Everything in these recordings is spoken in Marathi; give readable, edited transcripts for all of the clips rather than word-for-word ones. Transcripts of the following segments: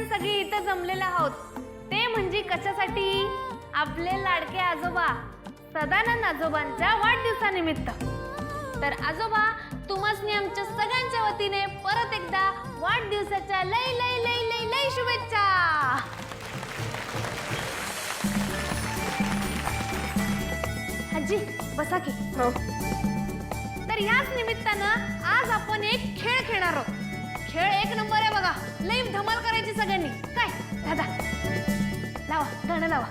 सगळी इथे जमलेले आहोत ते म्हणजे कशासाठी? आपले लाडके आजोबा सदानंद आजोबांच्या वाढदिवसानिमित्त। तर आजोबा, तुम्हासनी आमच्या सगळ्यांच्या वतीने परत एकदा वाढदिवसाच्या लई लई लई लई लई शुभेच्छा। आजी बसा की। हो। तर याच निमित्तानं आज आपण एक खेळ खेळणार आहोत। खेळ एक नंबर आहे बघा, लई धमाल करायची सगळ्यांनी। काय दादा, लावा गाणं लावा।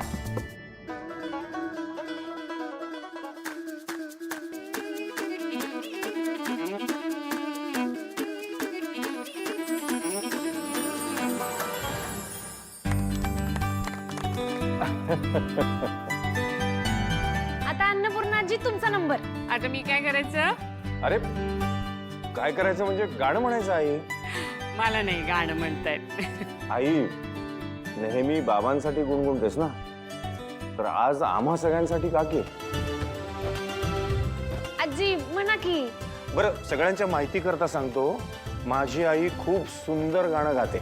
आता अन्नपूर्णाजी तुमचा नंबर। आता मी काय करायचं? अरे काय करायचं म्हणजे गाणं म्हणायचं आई। मला नाही गाणं म्हणतायत। आई नेहमी बाबांसाठी गुणगुणतेस ना, तर आज आम्हा सगळ्यांसाठी का की? आजी म्हणा की। बरं, सगळ्यांच्या माहिती करता सांगतो, माझी आई खूप सुंदर गाणं गाते।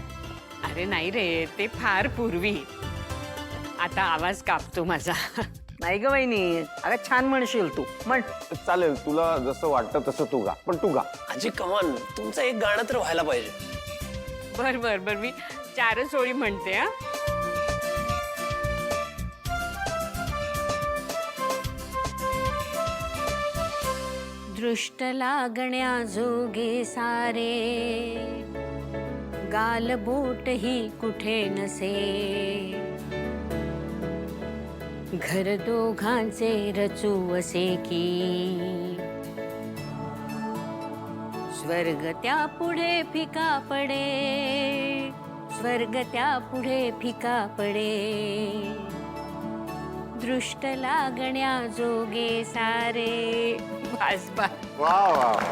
अरे नाही रे, ते फार पूर्वी। आता आवाज कापतो माझा। नाही ग वहिनी, अगं छान म्हणशील तू, म्हण। चालेल, तुला जसं वाटतं तसं तू गा, पण तू गा। आजी कमान, तुमचं एक गाणं तर व्हायला पाहिजे। बर बर बर, मी 4 ओळी म्हणते हा। दृष्ट लागण्या जोगे सारे, गालबोट ही कुठे नसे, घर दोघांचे रचू असे की, स्वर्ग त्या पुढे फिका पडे, स्वर्ग त्या पुढे फिका पडे, दृष्ट लागण्या जोगे सारे। बस बस। वा वा वा।